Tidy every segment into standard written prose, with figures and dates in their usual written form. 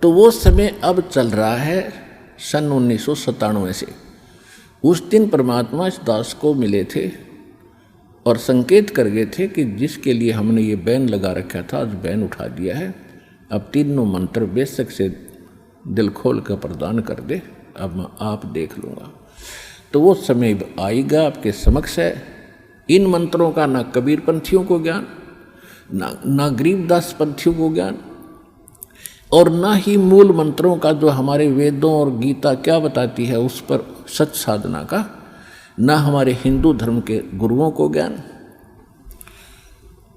तो वो समय अब चल रहा है सन 1997 से। उस दिन परमात्मा इस दास को मिले थे और संकेत कर गए थे कि जिसके लिए हमने ये बैन लगा रखा था आज बैन उठा दिया है, अब तीनों मंत्र बेशक से दिल खोल कर प्रदान कर दे, अब मैं आप देख लूँगा। तो वो समय आएगा आपके समक्ष है। इन मंत्रों का ना कबीर पंथियों को ज्ञान, ना गरीबदास पंथियों को ज्ञान, और ना ही मूल मंत्रों का जो हमारे वेदों और गीता क्या बताती है उस पर सच साधना का, ना हमारे हिंदू धर्म के गुरुओं को ज्ञान।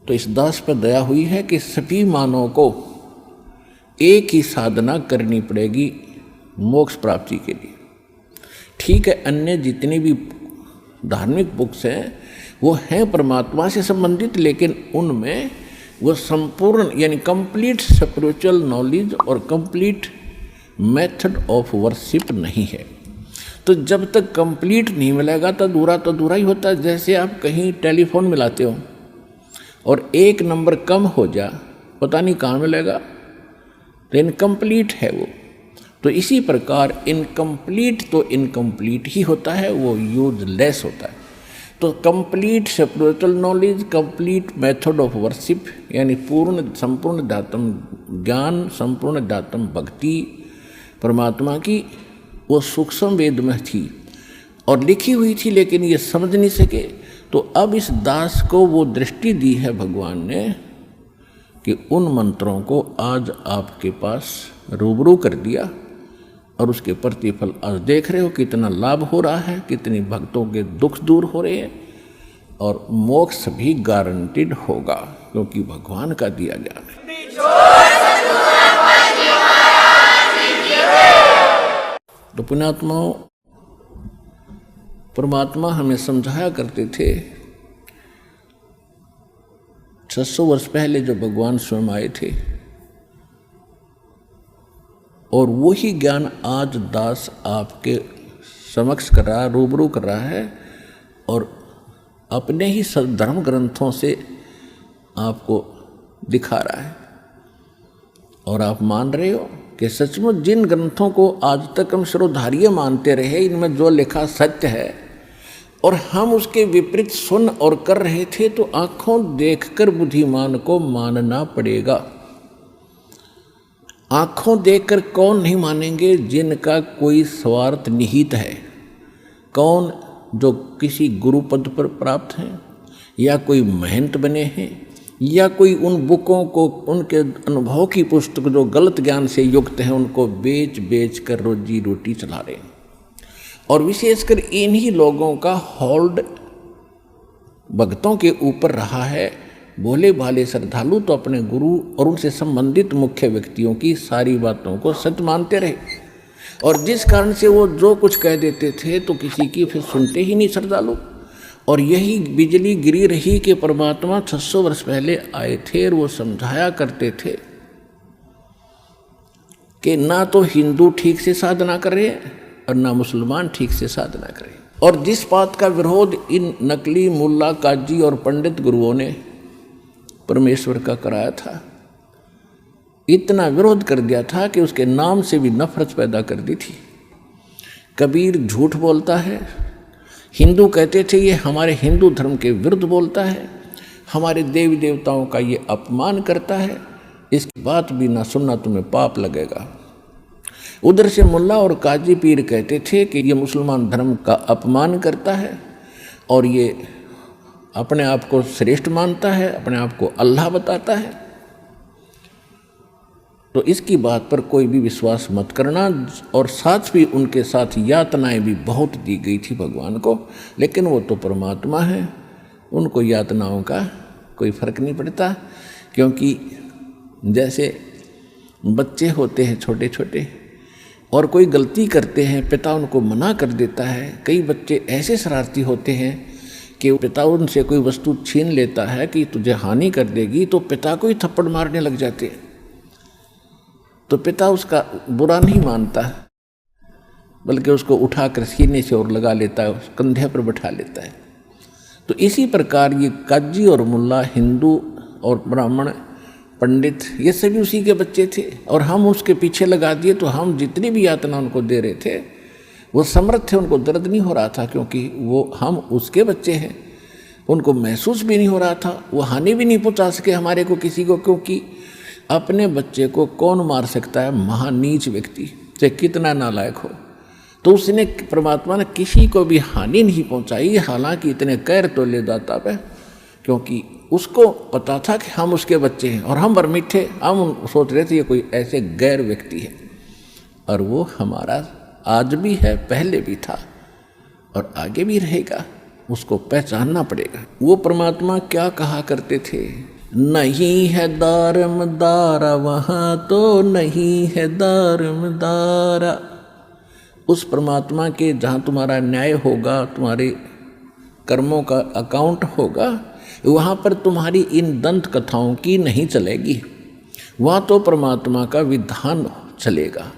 तो इस दास पर दया हुई है कि सभी मानवों को एक ही साधना करनी पड़ेगी मोक्ष प्राप्ति के लिए। ठीक है, अन्य जितनी भी धार्मिक बुक्स हैं वो हैं परमात्मा से संबंधित, लेकिन उनमें वो संपूर्ण यानी कंप्लीट स्पिरिचुअल नॉलेज और कंप्लीट मेथड ऑफ वर्शिप नहीं है। तो जब तक कंप्लीट नहीं मिलेगा तो अधूरा ही होता है। जैसे आप कहीं टेलीफोन मिलाते हो और एक नंबर कम हो जा, पता नहीं कहाँ मिलेगा, तो इनकम्प्लीट है वो। तो इसी प्रकार इनकम्प्लीट तो इनकम्प्लीट ही होता है, वो यूजलेस होता है। तो complete spiritual knowledge, complete method of worship यानी संपूर्ण दातम ज्ञान, संपूर्ण दातम भक्ति परमात्मा की, वो सूक्ष्म वेद में थी और लिखी हुई थी, लेकिन ये समझ नहीं सके। तो अब इस दास को वो दृष्टि दी है भगवान ने कि उन मंत्रों को आज आपके पास रूबरू कर दिया और उसके प्रतिफल आज देख रहे हो कितना लाभ हो रहा है, कितने भक्तों के दुख दूर हो रहे हैं और मोक्ष भी गारंटीड होगा क्योंकि भगवान का दिया ज्ञान है। तो पुण्यात्माओं, परमात्मा हमें समझाया करते थे 600 वर्ष पहले जो भगवान स्वयं आए थे, और वही ज्ञान आज दास आपके समक्ष कर रहा है, रूबरू कर रहा है और अपने ही धर्म ग्रंथों से आपको दिखा रहा है। और आप मान रहे हो कि सचमुच जिन ग्रंथों को आज तक हम श्रोधार्य मानते रहे, इनमें जो लिखा सत्य है और हम उसके विपरीत सुन और कर रहे थे, तो आंखों देखकर बुद्धिमान को मानना पड़ेगा। आंखों देखकर कौन नहीं मानेंगे? जिनका कोई स्वार्थ निहित है, कौन जो किसी गुरु पद पर प्राप्त हैं या कोई महंत बने हैं या कोई उन बुकों को, उनके अनुभव की पुस्तक जो गलत ज्ञान से युक्त हैं उनको बेच कर रोजी रोटी चला रहे हैं। और विशेषकर इन्हीं लोगों का होल्ड भक्तों के ऊपर रहा है। भोले भाले श्रद्धालु तो अपने गुरु और उनसे संबंधित मुख्य व्यक्तियों की सारी बातों को सत्य मानते रहे, और जिस कारण से वो जो कुछ कह देते थे तो किसी की फिर सुनते ही नहीं श्रद्धालु। और यही बिजली गिरी रही कि परमात्मा 600 वर्ष पहले आए थे और वो समझाया करते थे कि ना तो हिंदू ठीक से साधना करे और ना मुसलमान ठीक से साधना करे। और जिस बात का विरोध इन नकली मुल्ला काजी और पंडित गुरुओं ने परमेश्वर का कराया था, इतना विरोध कर दिया था कि उसके नाम से भी नफरत पैदा कर दी थी। कबीर झूठ बोलता है, हिंदू कहते थे ये हमारे हिंदू धर्म के विरुद्ध बोलता है, हमारे देवी देवताओं का ये अपमान करता है, इसकी बात भी ना सुनना तुम्हें पाप लगेगा। उधर से मुल्ला और काजी पीर कहते थे कि ये मुसलमान धर्म का अपमान करता है और ये अपने आप को श्रेष्ठ मानता है, अपने आप को अल्लाह बताता है। तो इसकी बात पर कोई भी विश्वास मत करना। और साथ भी उनके साथ यातनाएं भी बहुत दी गई थी भगवान को, लेकिन वो तो परमात्मा है, उनको यातनाओं का कोई फर्क नहीं पड़ता। क्योंकि जैसे बच्चे होते हैं छोटे छोटे और कोई गलती करते हैं, पिता उनको मना कर देता है। कई बच्चे ऐसे शरारती होते हैं कि पिता उनसे कोई वस्तु छीन लेता है कि तुझे हानि कर देगी, तो पिता को ही थप्पड़ मारने लग जाते हैं। तो पिता उसका बुरा नहीं मानता, बल्कि उसको उठाकर सीने से और लगा लेता है, कंधे पर बैठा लेता है। तो इसी प्रकार ये काजी और मुल्ला, हिंदू और ब्राह्मण, पंडित, ये सभी उसी के बच्चे थे और हम उसके पीछे लगा दिए। तो हम जितनी भी यातना उनको दे रहे थे वो समर्थ थे, उनको दर्द नहीं हो रहा था क्योंकि वो हम उसके बच्चे हैं। उनको महसूस भी नहीं हो रहा था, वो हानि भी नहीं पहुंचा सके हमारे को किसी को, क्योंकि अपने बच्चे को कौन मार सकता है? महानीच व्यक्ति, चाहे कितना नालायक हो। तो उसने, परमात्मा ने किसी को भी हानि नहीं पहुंचाई, हालांकि इतने कहर तो ले दाता पे, क्योंकि उसको पता था कि हम उसके बच्चे हैं और हम बरमिठे, हम सोच रहे थे ये कोई ऐसे गैर व्यक्ति है, और वो हमारा आज भी है, पहले भी था और आगे भी रहेगा। उसको पहचानना पड़ेगा। वो परमात्मा क्या कहा करते थे? नहीं है दारमदारा वहाँ तो नहीं है दारमदारा। उस परमात्मा के जहाँ तुम्हारा न्याय होगा, तुम्हारे कर्मों का अकाउंट होगा, वहाँ पर तुम्हारी इन दंत कथाओं की नहीं चलेगी, वहाँ तो परमात्मा का विधान चलेगा।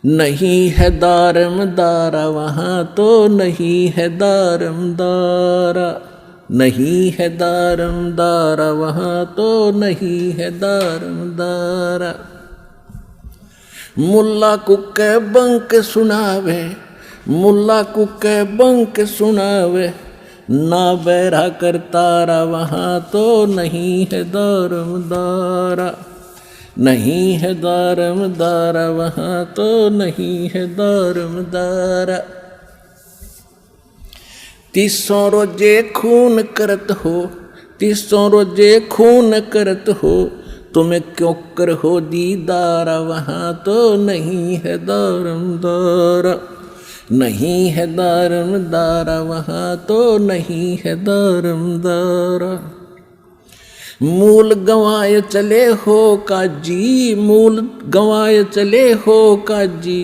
नहीं है दारमदारा वहाँ तो नहीं है दारमदारा, नहीं है दारमदारा वहाँ तो नहीं है दारमदारा। मुल्ला कुके बंक सुनावे, मुल्ला कुके बंक सुनावे, ना बैरा करतारा वहाँ तो नहीं है दारमदारा, नहीं है दारमदारा वहाँ तो नहीं है दारमदारा। तीसों रोजे खून करत हो, तीसों रोजे खून करत हो, तुम्हें क्यों कर हो दीदारा वहाँ तो नहीं है दारमदारा, नहीं है दारमदारा वहाँ तो नहीं है दारमदारा। मूल गंवाए चले हो काजी, मूल गंवाए चले हो काजी,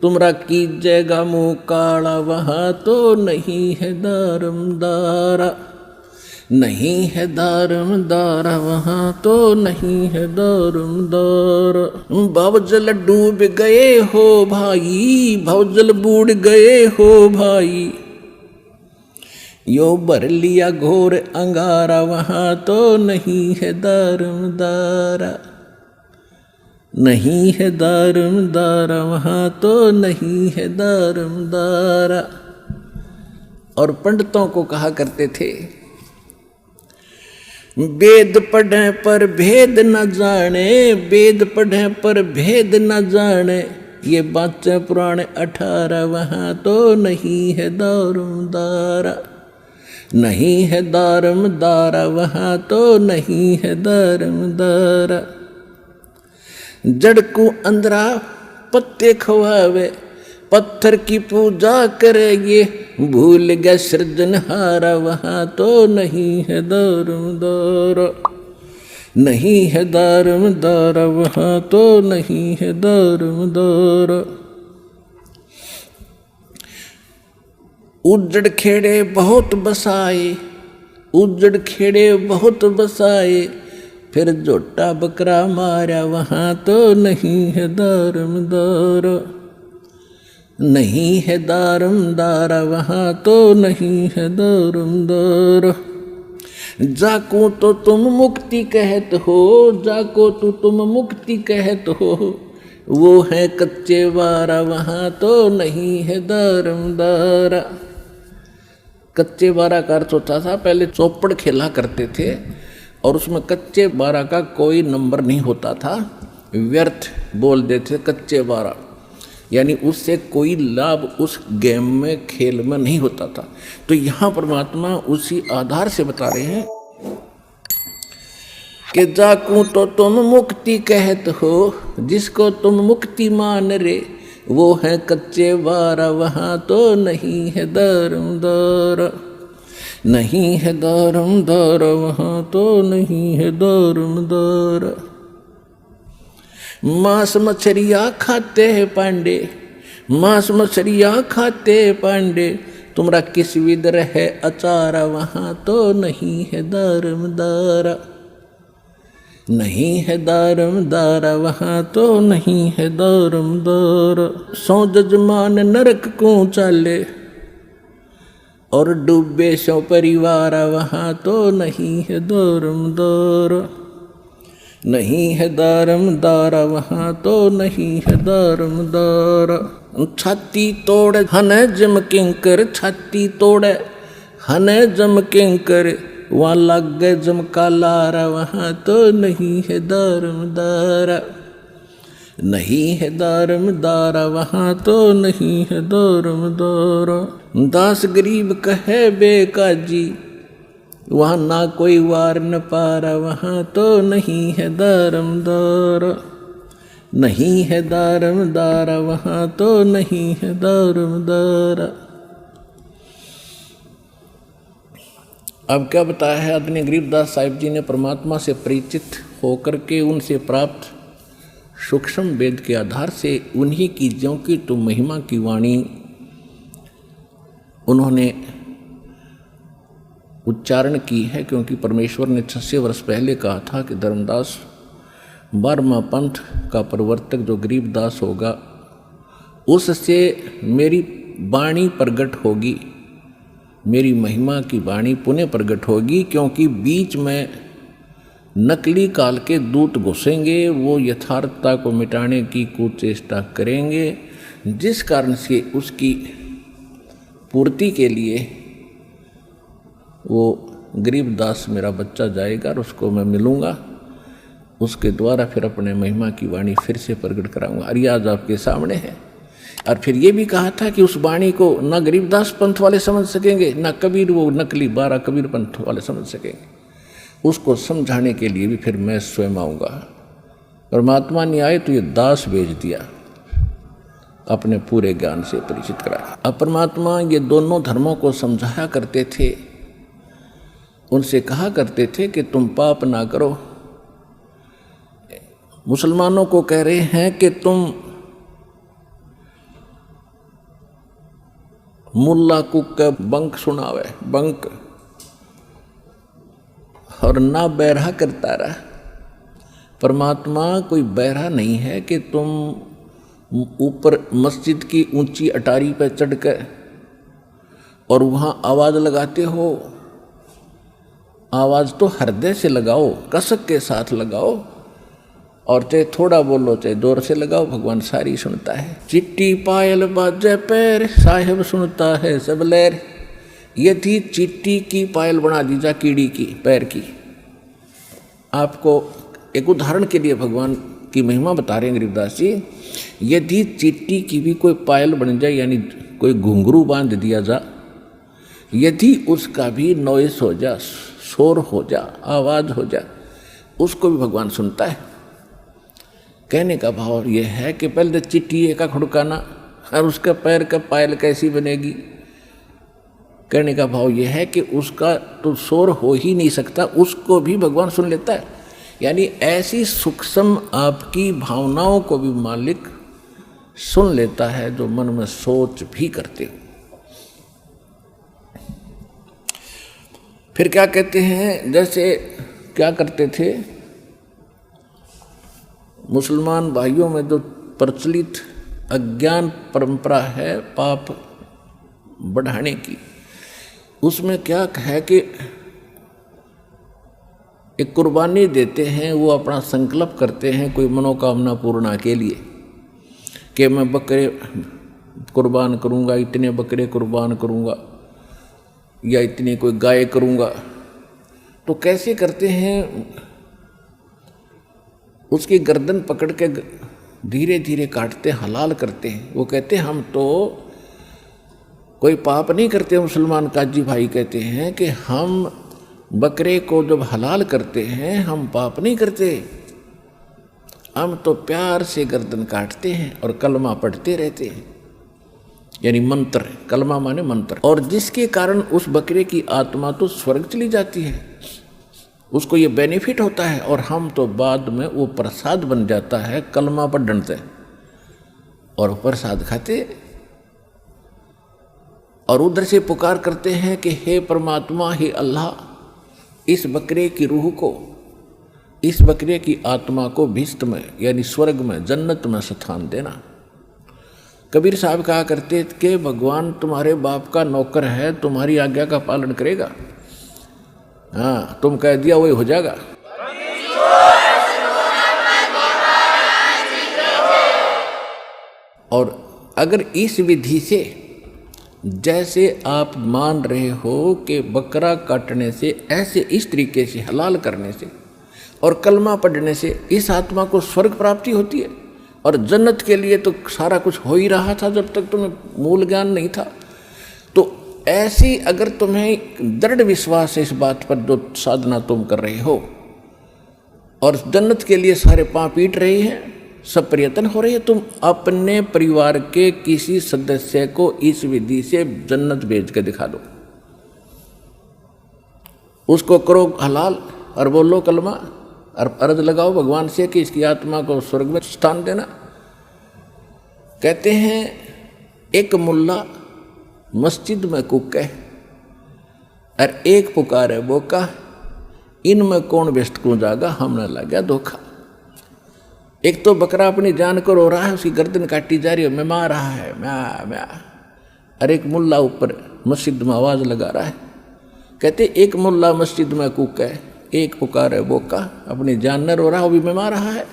तुमरा कीजिएगा मुँह काला वहाँ तो नहीं है दारमदारा, नहीं है दारमदारा वहाँ तो नहीं है दारमदारा। भवजल डूब गए हो भाई, भवजल बूढ़ गए हो भाई, यो भर लिया घोर अंगारा वहाँ तो नहीं है दारमदारा, नहीं है दारमदारा वहाँ तो नहीं है दारमदारा। और पंडितों को कहा करते थे, वेद पढ़े पर भेद न जाने, वेद पढ़े पर भेद न जाने, ये बातें पुराने 18 वहाँ तो नहीं है दारमदारा, नहीं है दारमदारा वहाँ तो नहीं है दारमदारा। जड़ को अंदरा पत्ते खवावे, पत्थर की पूजा करेंगे, भूल गए सृजनहारा वहाँ तो नहीं है दारमदारा, नहीं है दारमदारा वहाँ तो नहीं है दारमदारा। उजड़ खेड़े बहुत बसाए, उजड़ खेड़े बहुत बसाए, फिर जोटा बकरा मारा वहाँ तो नहीं है दारमदारा, नहीं है दारमदारा वहाँ तो नहीं है दारमदारा। जाको तो तुम मुक्ति कहत हो, जाको तो तुम मुक्ति कहत हो, वो है कच्चे वारा वहाँ तो नहीं है दारमदारा। कच्चे बारा का अर्थ होता था, पहले चौपड़ खेला करते थे और उसमें कच्चे बारा का कोई नंबर नहीं होता था, व्यर्थ बोल देते कच्चे बारा, यानी उससे कोई लाभ उस गेम में, खेल में नहीं होता था। तो यहाँ परमात्मा उसी आधार से बता रहे हैं कि जाकू तो तुम मुक्ति कहत हो, जिसको तुम मुक्ति मान रे, वो है कच्चे बारा वहाँ तो नहीं है दारमदारा, नहीं है दारमदारा वहाँ तो नहीं है दारमदारा। मांस मछलियाँ खाते हैं पांडे, मांस मछलियाँ खाते पांडे, तुमरा किस विदर है अचारा वहाँ तो नहीं है दारमदारा, नहीं है दारमदारा वहाँ तो नहीं है दारमदारा। सौ जजमान नरक को चाले, और डूबे सो परिवार वहाँ तो नहीं है दौरम दौर, नहीं है दारम दारा वहाँ तो नहीं है दारम दारा। छाती तोड़ हन जम किंकर, छाती तोड़ हन जम किंकर, वहाँ लग गए जम का लारा वहाँ तो नहीं है दारम दारा, नहीं है दारम दारा वहाँ तो नहीं है दारम दारा। दास गरीब कहे बेकाजी, वहाँ ना कोई वार न पारा वहाँ तो नहीं है दारम दारा, नहीं है दारम दारा वहाँ तो नहीं है दारम दारा। अब क्या बताया है आदरणीय गरीबदास साहिब जी ने परमात्मा से परिचित होकर के उनसे प्राप्त सूक्ष्म वेद के आधार से उन्हीं की ज्यों की तो महिमा की वाणी उन्होंने उच्चारण की है, क्योंकि परमेश्वर ने 600 वर्ष पहले कहा था कि धर्मदास 12वां पंथ का प्रवर्तक जो गरीबदास होगा उससे मेरी वाणी प्रगट होगी, मेरी महिमा की वाणी पुनः प्रगट होगी, क्योंकि बीच में नकली काल के दूत घुसेंगे, वो यथार्थता को मिटाने की कुचेष्टा करेंगे, जिस कारण से उसकी पूर्ति के लिए वो गरीबदास मेरा बच्चा जाएगा और उसको मैं मिलूँगा, उसके द्वारा फिर अपने महिमा की वाणी फिर से प्रकट कराऊंगा। और ये आज आपके सामने है। और फिर ये भी कहा था कि उस वाणी को न गरीबदास पंथ वाले समझ सकेंगे, न कबीर वो नकली 12 कबीर पंथ वाले समझ सकेंगे, उसको समझाने के लिए भी फिर मैं स्वयं आऊँगा। परमात्मा नहीं आए तो ये दास भेज दिया, अपने पूरे ज्ञान से परिचित कराया। अब परमात्मा ये दोनों धर्मों को समझाया करते थे, उनसे कहा करते थे कि तुम पाप ना करो। मुसलमानों को कह रहे हैं कि तुम मुल्ला कुक का बंक सुनावे, बंक, और ना बैरहा करता रहा। परमात्मा कोई बैरहा नहीं है कि तुम ऊपर मस्जिद की ऊंची अटारी पर चढ़कर और वहाँ आवाज़ लगाते हो। आवाज़ तो हृदय से लगाओ, कसक के साथ लगाओ, और चाहे थोड़ा बोलो चाहे जोर से लगाओ, भगवान सारी सुनता है। चिट्टी पायल बाजे पैर, साहिब सुनता है सब लहर। यदि चिट्टी की पायल बना दी जा कीड़ी की पैर की, आपको एक उदाहरण के लिए भगवान की महिमा बता रहे हैं गरीबदास जी। यदि चिट्टी की भी कोई पायल बन जाए, यानी कोई घुंघरू बांध दिया जा, यदि उसका भी नॉइस हो जा, शोर हो जा, आवाज़ हो जा, उसको भी भगवान सुनता है। कहने का भाव यह है कि पहले तो चिट्टी का खुड़काना और उसका पैर का पायल कैसी बनेगी। कहने का भाव यह है कि उसका तो शोर हो ही नहीं सकता, उसको भी भगवान सुन लेता है। यानी ऐसी सूक्ष्म आपकी भावनाओं को भी मालिक सुन लेता है जो मन में सोच भी करते हो। फिर क्या कहते हैं, जैसे क्या करते थे मुसलमान भाइयों में जो प्रचलित अज्ञान परंपरा है पाप बढ़ाने की, उसमें क्या है कि एक कुर्बानी देते हैं, वो अपना संकल्प करते हैं कोई मनोकामना पूर्णा के लिए कि मैं बकरे कुर्बान करूंगा, इतने बकरे कुर्बान करूंगा, या इतनी कोई गाय करूंगा। तो कैसे करते हैं, उसकी गर्दन पकड़ के धीरे धीरे काटते, हलाल करते हैं। वो कहते हैं हम तो कोई पाप नहीं करते। मुसलमान काजी भाई कहते हैं कि हम बकरे को जब हलाल करते हैं हम पाप नहीं करते, हम तो प्यार से गर्दन काटते हैं और कलमा पढ़ते रहते हैं, यानी मंत्र, कलमा माने मंत्र, और जिसके कारण उस बकरे की आत्मा तो स्वर्ग चली जाती है, उसको ये बेनिफिट होता है, और हम तो बाद में वो प्रसाद बन जाता है कलमा पढ़ने से, और प्रसाद खाते और उधर से पुकार करते हैं कि हे परमात्मा, हे अल्लाह, इस बकरे की रूह को, इस बकरे की आत्मा को भिस्त में यानी स्वर्ग में, जन्नत में स्थान देना। कबीर साहब कहा करते कि भगवान तुम्हारे बाप का नौकर है, तुम्हारी आज्ञा का पालन करेगा। हाँ, तुम कह दिया वही हो जाएगा। और अगर इस विधि से जैसे आप मान रहे हो कि बकरा काटने से, ऐसे इस तरीके से हलाल करने से और कलमा पढ़ने से इस आत्मा को स्वर्ग प्राप्ति होती है, और जन्नत के लिए तो सारा कुछ हो ही रहा था जब तक तुम्हें मूल ज्ञान नहीं था। तो ऐसी अगर तुम्हें दृढ़ विश्वास है इस बात पर जो साधना तुम कर रहे हो, और जन्नत के लिए सारे पांव पीट रहे हैं, सब प्रयत्न हो रहे हैं, तुम अपने परिवार के किसी सदस्य को इस विधि से जन्नत भेज के दिखा दो, उसको करो हलाल और बोलो कलमा और अर्ज लगाओ भगवान से कि इसकी आत्मा को स्वर्ग में स्थान देना। कहते हैं एक मुल्ला मस्जिद में कुके और एक पुकारे बोका, इनमें कौन व्यस्त को जागा, हमने लगा धोखा। एक तो बकरा अपनी जान को रो रहा है, उसकी गर्दन काटी जा रही है, मैं मार रहा है म्या म्या, और एक मुल्ला ऊपर मस्जिद में आवाज लगा रहा है। कहते एक मुल्ला मस्जिद में कूक है, एक पुकार है बोका, अपनी जान न रो रहा, वो भी मैं मार रहा है,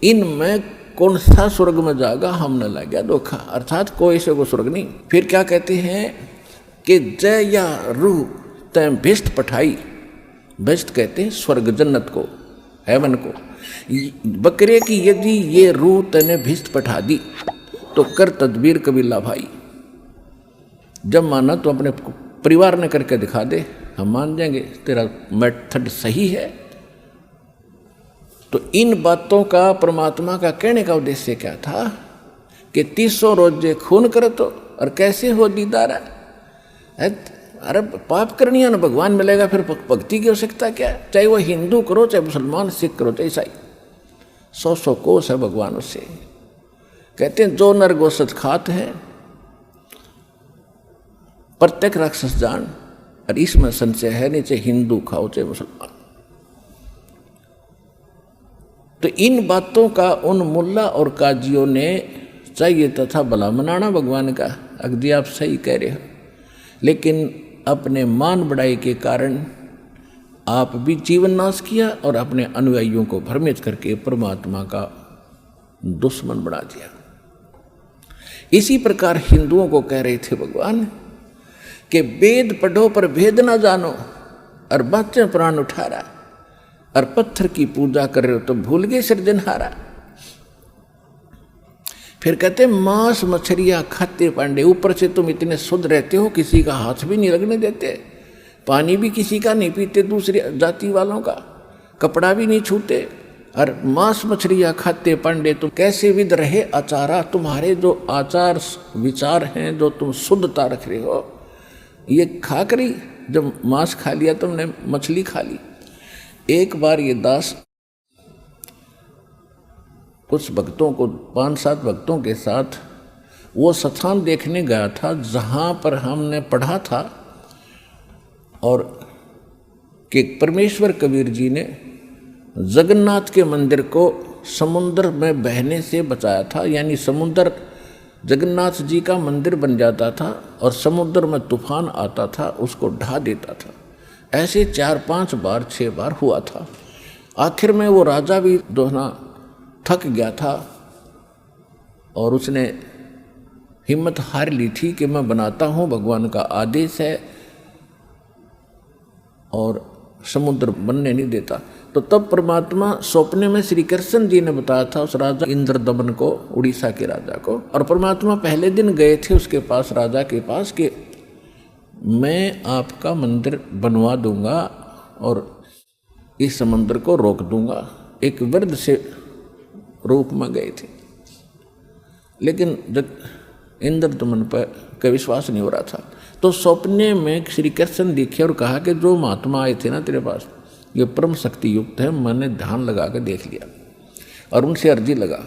इनमें कौन सा स्वर्ग में जागा, हमने लग गया धोखा। अर्थात कोई से को स्वर्ग नहीं। फिर क्या कहते हैं कि जय या रूह तय भिष्ट पठाई, भिष्ट कहते हैं स्वर्ग जन्नत को, हेवन को। बकरे की यदि ये रूह तने भिष्ट पठा दी तो कर तदबीर कबीला भाई। जब माना तो अपने परिवार ने करके दिखा दे, हम मान जाएंगे तेरा मेथड सही है। तो इन बातों का परमात्मा का कहने का उद्देश्य क्या था कि 300 रोजे खून कर तो और कैसे हो दीदार है। अरे पाप करनी है ना, भगवान मिलेगा, फिर भक्ति की आवश्यकता क्या है। चाहे वो हिंदू करो, चाहे मुसलमान, सिख करो, चाहे ईसाई, 100 कोस है भगवान उससे। कहते हैं जो नर गोसत खात है प्रत्येक राक्षस जान, और इसमें संशय है नहीं, चाहे हिंदू खाओ चाहे मुसलमान। तो इन बातों का उन मुल्ला और काजियों ने चाहिए तथा भला मनाना भगवान का। अगदी आप सही कह रहे हो, लेकिन अपने मान बढ़ाई के कारण आप भी जीवन नाश किया और अपने अनुयायियों को भ्रमित करके परमात्मा का दुश्मन बना दिया। इसी प्रकार हिंदुओं को कह रहे थे भगवान कि वेद पढ़ो पर भेद ना जानो, और बातें प्राण उठा रहा, और पत्थर की पूजा कर रहे हो तो भूल गए सृजनहारा। फिर कहते मांस मछलियां खाते पांडे, ऊपर से तुम इतने शुद्ध रहते हो, किसी का हाथ भी नहीं लगने देते, पानी भी किसी का नहीं पीते, दूसरी जाति वालों का कपड़ा भी नहीं छूते, और मांस मछलियां खाते पांडे, तुम कैसे विद रहे आचारा। तुम्हारे जो आचार विचार हैं, जो तुम शुद्धता रख रहे हो, ये खा करी जब मांस खा लिया तुमने, मछली खा ली। एक बार ये दास कुछ भक्तों को, 5-7 भक्तों के साथ वो स्थान देखने गया था जहाँ पर हमने पढ़ा था, और कि परमेश्वर कबीर जी ने जगन्नाथ के मंदिर को समुद्र में बहने से बचाया था। यानी समुद्र, जगन्नाथ जी का मंदिर बन जाता था और समुद्र में तूफान आता था, उसको ढा देता था। ऐसे 4-5 बार 6 बार हुआ था। आखिर में वो राजा भी दोहना थक गया था और उसने हिम्मत हार ली थी कि मैं बनाता हूँ, भगवान का आदेश है और समुद्र बनने नहीं देता। तो तब परमात्मा सपने में श्री कृष्ण जी ने बताया था उस राजा इंद्रदमन को, उड़ीसा के राजा को, और परमात्मा पहले दिन गए थे उसके पास, राजा के पास, कि मैं आपका मंदिर बनवा दूंगा और इस समुद्र को रोक दूंगा। एक वृद्ध से रूप में गए थे, लेकिन जब इंद्रदमन पर का विश्वास नहीं हो रहा था, तो सपने में श्री कृष्ण दिखे और कहा कि जो महात्मा आए थे ना तेरे पास, ये परम शक्ति युक्त है, मैंने ध्यान लगा कर देख लिया और उनसे अर्जी लगा।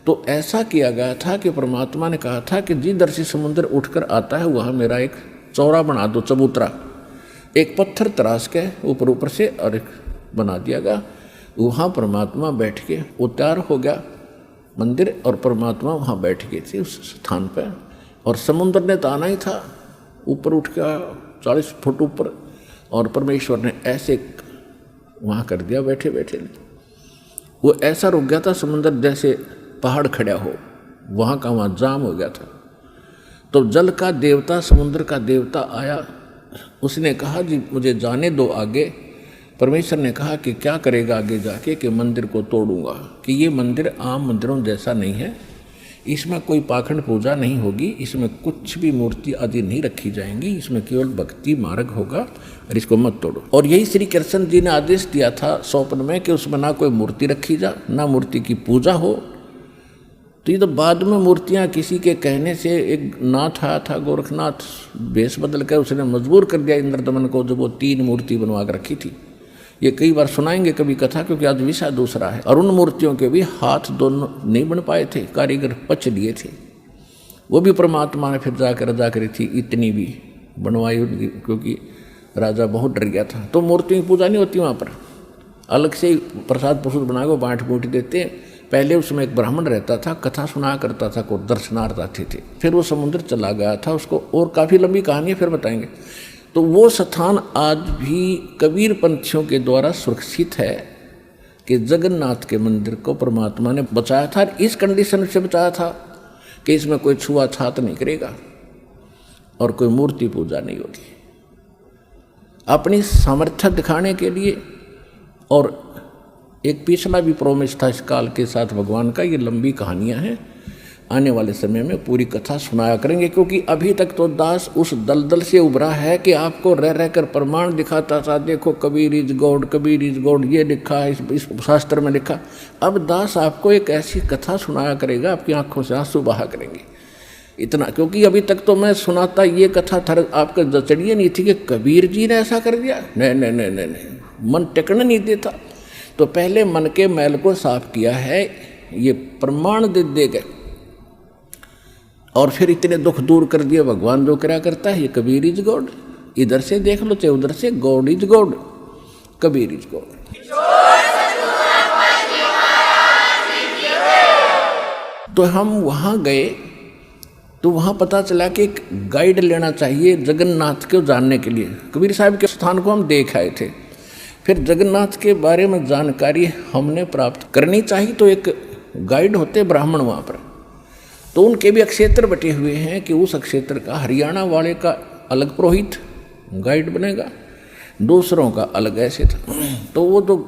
तो ऐसा किया गया था कि परमात्मा ने कहा था कि जिधर से समुद्र उठकर आता है वहाँ मेरा एक चौरा बना दो, चबूतरा, एक पत्थर तराश के ऊपर से और एक बना दिया गया। वहाँ परमात्मा बैठ के उतार हो गया मंदिर और परमात्मा वहाँ बैठ गए थे उस स्थान पर। और समुद्र ने तो आना ही था, ऊपर उठ गया 40 फुट ऊपर, और परमेश्वर ने ऐसे वहाँ कर दिया बैठे बैठे। वो ऐसा रुक गया था समुद्र जैसे पहाड़ खड़ा हो, वहाँ का वहाँ जाम हो गया था। तो जल का देवता, समुद्र का देवता आया, उसने कहा जी मुझे जाने दो आगे। परमेश्वर ने कहा कि क्या करेगा आगे जाके, कि मंदिर को तोड़ूंगा, कि ये मंदिर आम मंदिरों जैसा नहीं है, इसमें कोई पाखंड पूजा नहीं होगी, इसमें कुछ भी मूर्ति आदि नहीं रखी जाएंगी, इसमें केवल भक्ति मार्ग होगा और इसको मत तोड़ो। और यही श्री कृष्ण जी ने आदेश दिया था स्वप्न में कि उसमें ना कोई मूर्ति रखी जा, ना मूर्ति की पूजा हो। तो ये तो बाद में मूर्तियाँ किसी के कहने से, एक नाथ आया था गोरखनाथ, वेश बदल कर उसने मजबूर कर दिया इंद्रदमन को, जब वो 3 मूर्ति बनवा कर रखी थी। ये कई बार सुनाएंगे कभी कथा, क्योंकि आज विषय दूसरा है। और उन मूर्तियों के भी हाथ दोनों नहीं बन पाए थे, कारीगर पच लिए थे। वो भी परमात्मा ने फिर जाकर रजा करी थी, इतनी भी बनवाई उनकी, क्योंकि राजा बहुत डर गया था। तो मूर्तियों की पूजा नहीं होती वहाँ पर, अलग से प्रसाद प्रसूद बना के बाँट बूट देते हैं। पहले उसमें एक ब्राह्मण रहता था, कथा सुना करता था, को दर्शनार्थ आते थे। फिर वो समुद्र चला गया था, उसको और काफ़ी लंबी कहानी है, फिर बताएंगे। तो वो स्थान आज भी कबीर पंथियों के द्वारा सुरक्षित है कि जगन्नाथ के मंदिर को परमात्मा ने बचाया था। इस कंडीशन से बचाया था कि इसमें कोई छुआछात नहीं करेगा और कोई मूर्ति पूजा नहीं होगी। अपनी सामर्थ्य दिखाने के लिए। और एक पिछला भी प्रोमिस था इस काल के साथ भगवान का। ये लंबी कहानियाँ हैं, आने वाले समय में पूरी कथा सुनाया करेंगे, क्योंकि अभी तक तो दास उस दलदल से उभरा है कि आपको रह रह कर प्रमाण दिखाता था, देखो Kabir is God, Kabir is God, ये लिखा है इस शास्त्र में लिखा। अब दास आपको एक ऐसी कथा सुनाया करेगा, आपकी आंखों से आंसू बहा करेंगे इतना। क्योंकि अभी तक तो मैं सुनाता ये कथा थर आपका जचड़िए नहीं थी कि कबीर जी ने ऐसा कर दिया, नहीं नहीं नहीं नहीं नहीं, मन टिकने नहीं देता। तो पहले मन के मैल को साफ किया है, ये प्रमाण दे दे गए, और फिर इतने दुख दूर कर दिए। भगवान जो क्या करता है, ये कबीर इज गॉड, इधर से देख लो चाहे उधर से, God is God, Kabir is God. तो हम वहाँ गए तो वहाँ पता चला कि एक गाइड लेना चाहिए जगन्नाथ को जानने के लिए। कबीर साहब के स्थान को हम देख आए थे, फिर जगन्नाथ के बारे में जानकारी हमने प्राप्त करनी चाहिए। तो एक गाइड होते ब्राह्मण वहाँ पर, तो उनके भी अक्षेत्र बटे हुए हैं कि उस अक्षेत्र का हरियाणा वाले का अलग पुरोहित गाइड बनेगा, दूसरों का अलग ऐसे था। तो वो तो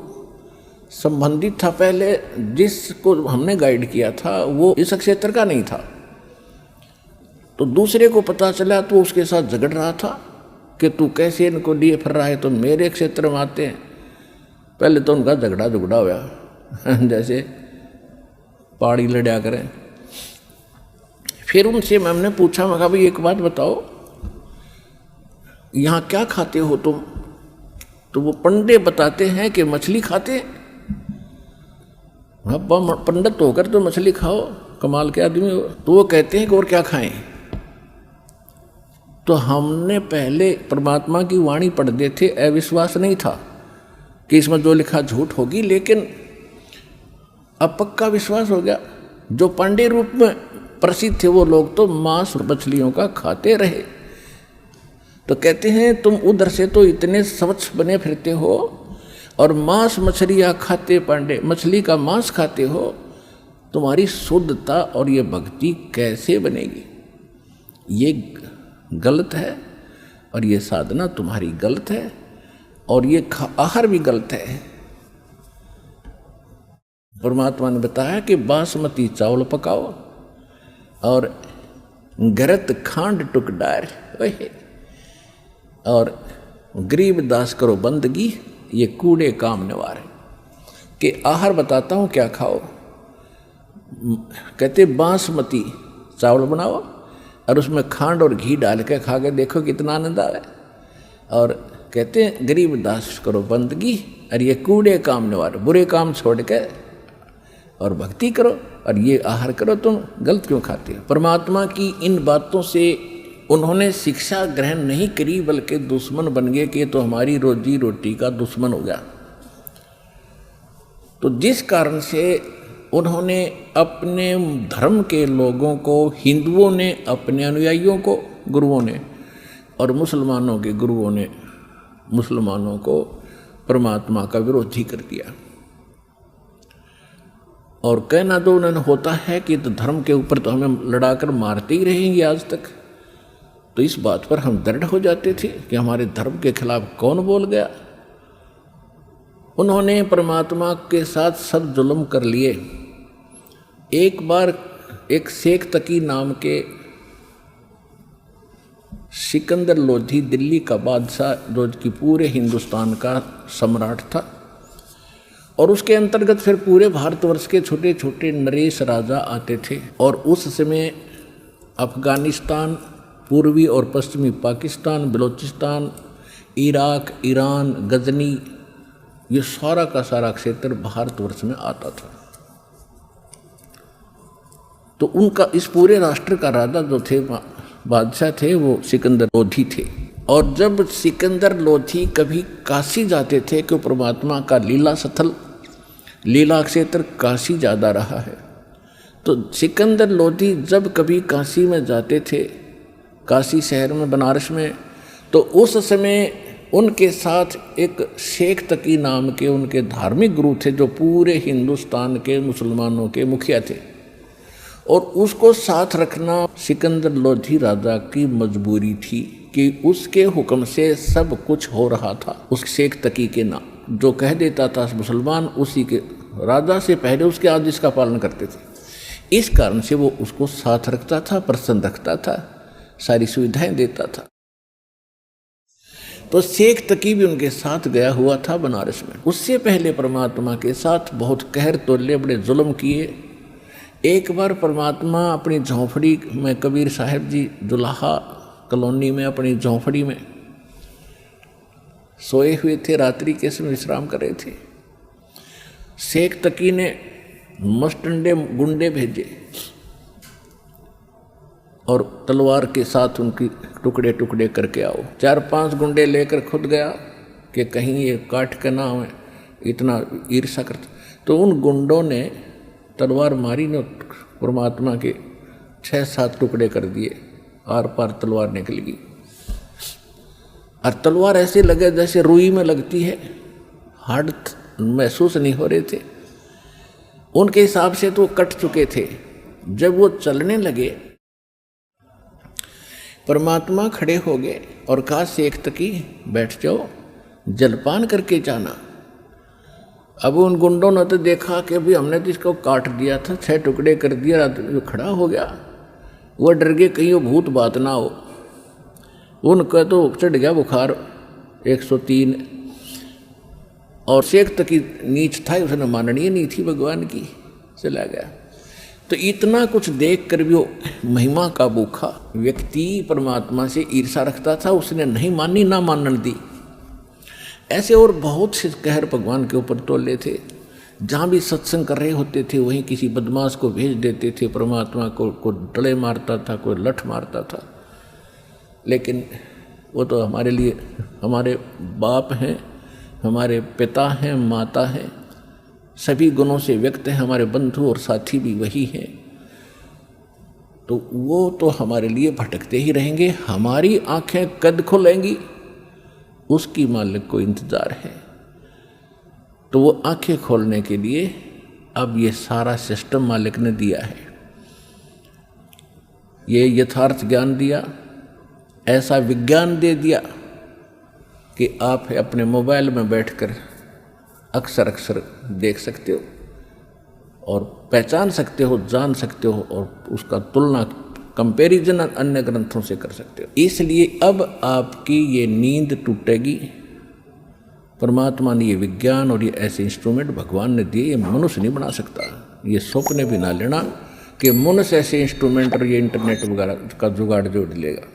संबंधित था, पहले जिसको हमने गाइड किया था वो इस अक्षेत्र का नहीं था। तो दूसरे को पता चला तो उसके साथ झगड़ रहा था कि तू कैसे इनको लिए फिर रहा है, तो मेरे क्षेत्र में आते हैं। पहले तो उनका झगड़ा हुआ जैसे पहाड़ी लड़ा करें। फिर उनसे मैंने पूछा, मैं कहा भाई एक बात बताओ, यहाँ क्या खाते हो तुम? तो वो पंडे बताते हैं कि मछली खाते। पंडित होकर तो मछली खाओ, कमाल के आदमी हो। तो वो कहते हैं कि और क्या खाएं? तो हमने पहले परमात्मा की वाणी पढ़ते थे, अविश्वास नहीं था कि इसमें जो लिखा झूठ होगी, लेकिन अब पक्का विश्वास हो गया। जो पांडे रूप में प्रसिद्ध थे वो लोग तो मांस और मछलियों का खाते रहे। तो कहते हैं तुम उधर से तो इतने स्वच्छ बने फिरते हो और मांस मछलियाँ खाते, पांडे मछली का मांस खाते हो, तुम्हारी शुद्धता और ये भक्ति कैसे बनेगी? ये गलत है और ये साधना तुम्हारी गलत है और ये आहार भी गलत है। परमात्मा ने बताया कि बासमती चावल पकाओ और गरत खांड टुक डार और गरीब दास करो बंदगी, ये कूड़े काम निवार के आहार बताता हूँ क्या खाओ। कहते बासमती चावल बनाओ और उसमें खांड और घी डाल के खा के देखो कितना आनंद आवे। और कहते हैं गरीब दास करो बंदगी और ये कूड़े काम निवार, बुरे काम छोड़ के और भक्ति करो और ये आहार करो। तुम गलत क्यों खाते हो? परमात्मा की इन बातों से उन्होंने शिक्षा ग्रहण नहीं करी, बल्कि दुश्मन बन गए कि तो हमारी रोजी रोटी का दुश्मन हो गया। तो जिस कारण से उन्होंने अपने धर्म के लोगों को, हिंदुओं ने अपने अनुयायियों को, गुरुओं ने, और मुसलमानों के गुरुओं ने मुसलमानों को परमात्मा का विरोधी कर दिया। और कहना तो उन्होंने होता है कि तो धर्म के ऊपर तो हमें लड़ाकर मारते ही रहेंगे आज तक। तो इस बात पर हम दृढ़ हो जाते थे कि हमारे धर्म के खिलाफ कौन बोल गया। उन्होंने परमात्मा के साथ सब जुल्म कर लिए। एक बार एक शेख तकी नाम के सिकंदर लोधी, दिल्ली का बादशाह, जो कि पूरे हिंदुस्तान का सम्राट था, और उसके अंतर्गत फिर पूरे भारतवर्ष के छोटे छोटे नरेश राजा आते थे। और उस समय अफगानिस्तान, पूर्वी और पश्चिमी पाकिस्तान, बलूचिस्तान, इराक, ईरान, गजनी, ये सारा का सारा क्षेत्र भारतवर्ष में आता था। तो उनका इस पूरे राष्ट्र का राजा जो थे, बादशाह थे, वो सिकंदर लोधी थे। और जब सिकंदर लोधी कभी काशी जाते थे, कि परमात्मा का लीला स्थल, लीला क्षेत्र काशी ज़्यादा रहा है, तो सिकंदर लोधी जब कभी काशी में जाते थे, काशी शहर में, बनारस में, तो उस समय उनके साथ एक शेख तकी नाम के उनके धार्मिक गुरु थे, जो पूरे हिंदुस्तान के मुसलमानों के मुखिया थे। और उसको साथ रखना सिकंदर लोधी राजा की मजबूरी थी, कि उसके हुक्म से सब कुछ हो रहा था। उस शेख तकी के नाम जो कह देता था मुसलमान, उसी के राजा से पहले उसके आदेश का पालन करते थे। इस कारण से वो उसको साथ रखता था, प्रसन्न रखता था, सारी सुविधाएं देता था। तो शेख तकी भी उनके साथ गया हुआ था बनारस में। उससे पहले परमात्मा के साथ बहुत कहर तोले, बड़े जुल्म किए। एक बार परमात्मा अपनी झोंपड़ी में, कबीर साहब जी जुलाहा कॉलोनी में अपनी झोंपड़ी में सोए हुए थे, रात्रि के समय विश्राम कर रहे थे। शेख तकी ने मस्टंडे गुंडे भेजे और तलवार के साथ उनकी टुकड़े टुकड़े करके आओ। 4-5 गुंडे लेकर खुद गया कि कहीं ये काट के ना हो, इतना ईर्षा करता। तो उन गुंडों ने तलवार मारी, ने परमात्मा के 6-7 टुकड़े कर दिए, आर पार तलवार निकल गई। और तलवार ऐसे लगे जैसे रुई में लगती है, हार्ड महसूस नहीं हो रहे थे। उनके हिसाब से तो कट चुके थे। जब वो चलने लगे, परमात्मा खड़े हो गए और कहा, शेख तकी बैठ जाओ, जलपान करके जाना। अब उन गुंडों ने तो देखा कि अभी हमने तो इसको काट दिया था, 6 टुकड़े कर दिया, जो खड़ा हो गया। वो डर गए कहीं वो भूत बात ना हो। उनका तो चढ़ गया बुखार 103। और शेख तकी नीच था, उसने माननीय नहीं थी भगवान की, चला गया। तो इतना कुछ देख कर भी वो महिमा का भूखा व्यक्ति परमात्मा से ईर्षा रखता था, उसने नहीं मानी, ना मानने दी। ऐसे और बहुत से कहर भगवान के ऊपर तोले थे। जहाँ भी सत्संग कर रहे होते थे, वहीं किसी बदमाश को भेज देते थे परमात्मा को, कोई डले मारता था, कोई लठ मारता था। लेकिन वो तो हमारे लिए हमारे बाप हैं, हमारे पिता हैं, माता हैं, सभी गुणों से व्यक्त हैं, हमारे बंधु और साथी भी वही हैं। तो वो तो हमारे लिए भटकते ही रहेंगे। हमारी आंखें कद खुलेंगी, उसकी मालिक को इंतज़ार है। तो वो आंखें खोलने के लिए अब ये सारा सिस्टम मालिक ने दिया है। ये यथार्थ ज्ञान दिया, ऐसा विज्ञान दे दिया कि आप अपने मोबाइल में बैठकर अक्सर अक्सर देख सकते हो और पहचान सकते हो, जान सकते हो, और उसका तुलना, कंपैरिजन अन्य ग्रंथों से कर सकते हो। इसलिए अब आपकी ये नींद टूटेगी। परमात्मा ने ये विज्ञान और ये ऐसे इंस्ट्रूमेंट भगवान ने दिए, ये मनुष्य नहीं बना सकता। ये सपने भी ना लेना कि मनुष्य ऐसे इंस्ट्रूमेंट और ये इंटरनेट वगैरह का जुगाड़ जोड़ लेगा।